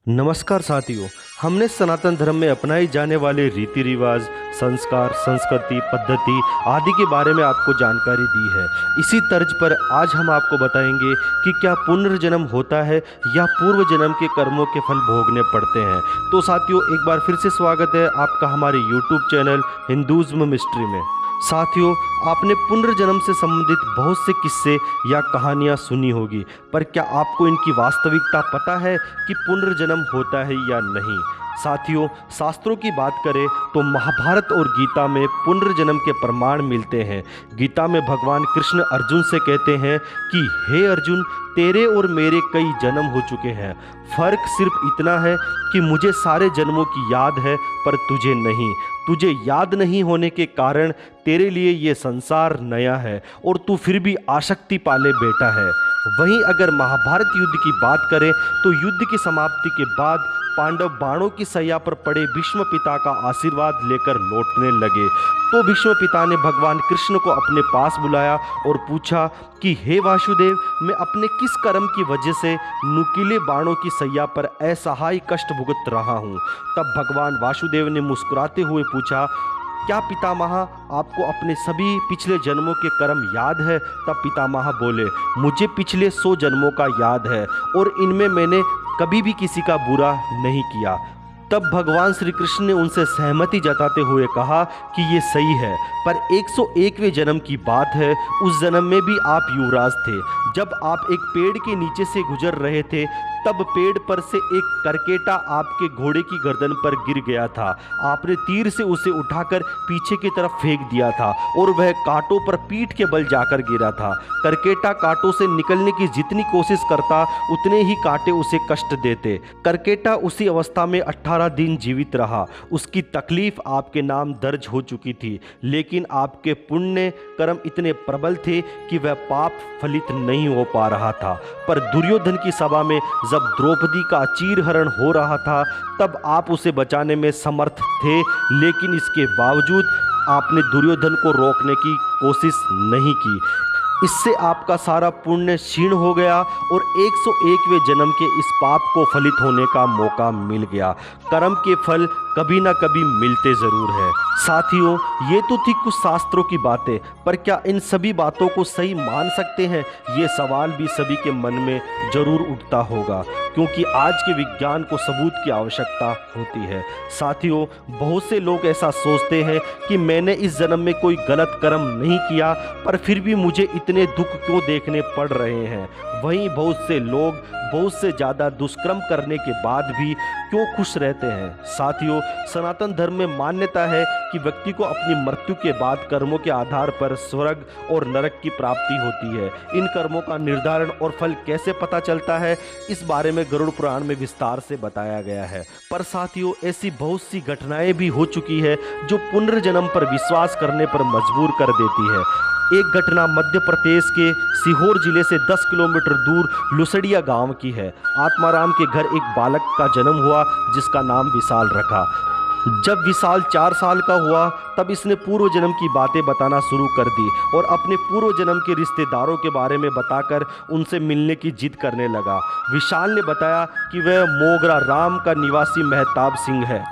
नमस्कार साथियों। हमने सनातन धर्म में अपनाए जाने वाले रीति रिवाज, संस्कार, संस्कृति, पद्धति आदि के बारे में आपको जानकारी दी है। इसी तर्ज पर आज हम आपको बताएंगे कि क्या पुनर्जन्म होता है या पूर्व जन्म के कर्मों के फल भोगने पड़ते हैं। तो साथियों, एक बार फिर से स्वागत है आपका हमारे YouTube चैनल हिंदुइज्म मिस्ट्री में। साथियों, आपने पुनर्जन्म से संबंधित बहुत से किस्से या कहानियां सुनी होगी, पर क्या आपको इनकी वास्तविकता पता है कि पुनर्जन्म होता है या नहीं। साथियों, शास्त्रों की बात करें तो महाभारत और गीता में पुनर्जन्म के प्रमाण मिलते हैं। गीता में भगवान कृष्ण अर्जुन से कहते हैं कि हे अर्जुन, तेरे और मेरे कई जन्म हो चुके हैं। फर्क सिर्फ इतना है कि मुझे सारे जन्मों की याद है पर तुझे नहीं। तुझे याद नहीं होने के कारण तेरे लिए ये संसार नया है और तू फिर भी आसक्ति पाले बैठा है। वहीं अगर महाभारत युद्ध की बात करें तो युद्ध की समाप्ति के बाद पांडव बाणों की सैया पर पड़े भीष्म पिता का आशीर्वाद लेकर लौटने लगे तो भीष्म पिता ने भगवान कृष्ण को अपने पास बुलाया और पूछा कि हे वासुदेव, मैं अपने किस कर्म की वजह से नुकीले बाणों की सैया पर असहाय कष्ट भुगत रहा हूँ। तब भगवान वासुदेव ने मुस्कुराते हुए पूछा, क्या पितामह आपको अपने सभी पिछले जन्मों के कर्म याद है। तब पितामह बोले, मुझे पिछले 100 जन्मों का याद है और इनमें मैंने कभी भी किसी का बुरा नहीं किया। तब भगवान श्री कृष्ण ने उनसे सहमति जताते हुए कहा कि ये सही है, पर 101वें जन्म की बात है। उस जन्म में भी आप युवराज थे। जब आप एक पेड़ के नीचे से गुजर रहे थे तब पेड़ पर से एक करकेटा आपके घोड़े की गर्दन पर गिर गया था। आपने तीर से उसे उठाकर पीछे की तरफ फेंक दिया था और वह कांटों पर पीठ के बल जाकर गिरा था। करकेटा कांटों से निकलने की जितनी कोशिश करता उतने ही कांटे उसे कष्ट देते। करकेटा उसी अवस्था में 18 दिन जीवित रहा। उसकी तकलीफ आपके नाम दर्ज हो चुकी थी, लेकिन आपके पुण्य कर्म इतने प्रबल थे कि वह पाप फलित नहीं हो पा रहा था। पर दुर्योधन की सभा में जब द्रौपदी का चीरहरण हो रहा था तब आप उसे बचाने में समर्थ थे, लेकिन इसके बावजूद आपने दुर्योधन को रोकने की कोशिश नहीं की। इससे आपका सारा पुण्य क्षीण हो गया और 101वें जन्म के इस पाप को फलित होने का मौका मिल गया। कर्म के फल कभी ना कभी मिलते ज़रूर है। साथियों, ये तो थी कुछ शास्त्रों की बातें, पर क्या इन सभी बातों को सही मान सकते हैं, ये सवाल भी सभी के मन में ज़रूर उठता होगा, क्योंकि आज के विज्ञान को सबूत की आवश्यकता होती है। साथियों, बहुत से लोग ऐसा सोचते हैं कि मैंने इस जन्म में कोई गलत कर्म नहीं किया, पर फिर भी मुझे इतने दुख क्यों देखने पड़ रहे हैं। वहीं बहुत से लोग बहुत से ज़्यादा दुष्कर्म करने के बाद भी क्यों खुश रहते हैं। साथियों, सनातन धर्म में मान्यता है कि व्यक्ति को अपनी मृत्यु के बाद कर्मों के आधार पर स्वर्ग और नरक की प्राप्ति होती है। इन कर्मों का निर्धारण और फल कैसे पता चलता है, इस बारे में गरुड़ पुराण में विस्तार से बताया गया है। पर साथियों, ऐसी बहुत सी घटनाएं भी हो चुकी है जो पुनर्जन्म पर विश्वास करने पर मजबूर कर देती है। एक घटना मध्य प्रदेश के सीहोर जिले से 10 किलोमीटर दूर लुसड़िया गांव की है। आत्माराम के घर एक बालक का जन्म हुआ जिसका नाम विशाल रखा। जब विशाल 4 साल का हुआ तब इसने पूर्व जन्म की बातें बताना शुरू कर दी और अपने पूर्व जन्म के रिश्तेदारों के बारे में बताकर उनसे मिलने की जिद करने लगा। विशाल ने बताया कि वह मोगरा राम का निवासी मेहताब सिंह है।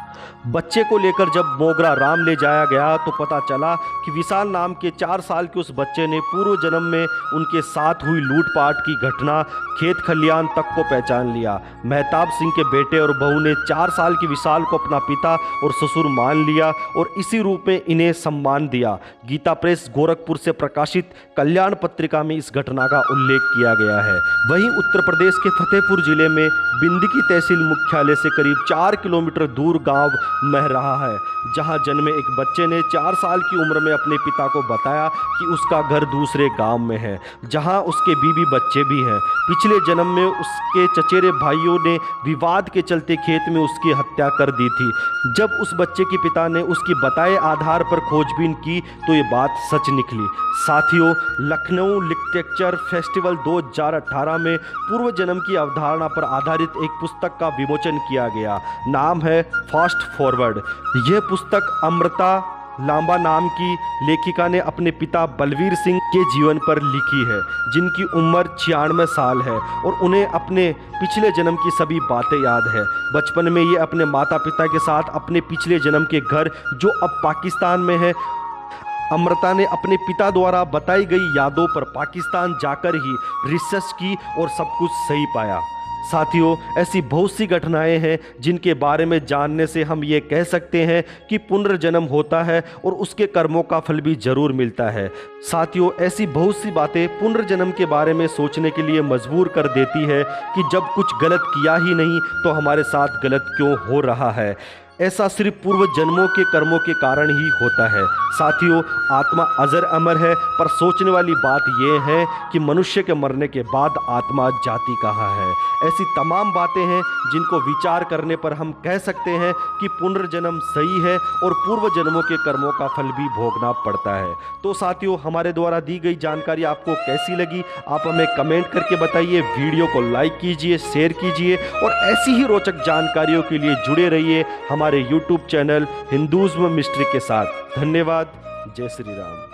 बच्चे को लेकर जब मोगरा राम ले जाया गया तो पता चला कि विशाल नाम के 4 साल के उस बच्चे ने पूर्व जन्म में उनके साथ हुई लूटपाट की घटना, खेत खलियान तक को पहचान लिया। मेहताब सिंह के बेटे और बहू ने 4 साल के विशाल को अपना पिता और ससुर मान लिया और इसी रूप में इन्हें सम्मान दिया। गीता प्रेस गोरखपुर से प्रकाशित कल्याण पत्रिका में इस घटना का उल्लेख किया गया है। वहीं उत्तर प्रदेश के फतेहपुर जिले में बिंदकी तहसील मुख्यालय से करीब 4 किलोमीटर दूर गांव मह रहा है, जहां जन्मे एक बच्चे ने 4 साल की उम्र में अपने पिता को बताया कि उसका घर दूसरे गांव में है, जहां उसके बीवी बच्चे भी हैं। पिछले जन्म में उसके चचेरे भाइयों ने विवाद के चलते खेत में उसकी हत्या कर दी थी। जब उस बच्चे के पिता ने उसकी बताए आधार पर खोजबीन की तो ये बात सच निकली। साथियों, लखनऊ लिटरेचर फेस्टिवल 2018 में पूर्व जन्म की अवधारणा पर आधारित एक पुस्तक का विमोचन किया गया। नाम है फास्ट फॉरवर्ड। यह पुस्तक अमृता लांबा नाम की लेखिका ने अपने पिता बलवीर सिंह के जीवन पर लिखी है, जिनकी उम्र 96 साल है और उन्हें अपने पिछले जन्म की सभी बातें याद है। बचपन में ये अपने माता पिता के साथ अपने पिछले जन्म के घर, जो अब पाकिस्तान में है, अमृता ने अपने पिता द्वारा बताई गई यादों पर पाकिस्तान जाकर ही रिसर्च की और सब कुछ सही पाया। साथियों, ऐसी बहुत सी घटनाएं हैं जिनके बारे में जानने से हम ये कह सकते हैं कि पुनर्जन्म होता है और उसके कर्मों का फल भी जरूर मिलता है। साथियों, ऐसी बहुत सी बातें पुनर्जन्म के बारे में सोचने के लिए मजबूर कर देती है कि जब कुछ गलत किया ही नहीं तो हमारे साथ गलत क्यों हो रहा है। ऐसा सिर्फ पूर्व जन्मों के कर्मों के कारण ही होता है। साथियों, आत्मा अजर अमर है, पर सोचने वाली बात यह है कि मनुष्य के मरने के बाद आत्मा जाती कहाँ है। ऐसी तमाम बातें हैं जिनको विचार करने पर हम कह सकते हैं कि पुनर्जन्म सही है और पूर्व जन्मों के कर्मों का फल भी भोगना पड़ता है। तो साथियों, हमारे द्वारा दी गई जानकारी आपको कैसी लगी, आप हमें कमेंट करके बताइए। वीडियो को लाइक कीजिए, शेयर कीजिए और ऐसी ही रोचक जानकारियों के लिए जुड़े रहिए हमारे YouTube चैनल हिंदुइज्म मिस्ट्री के साथ। धन्यवाद। जय श्री राम।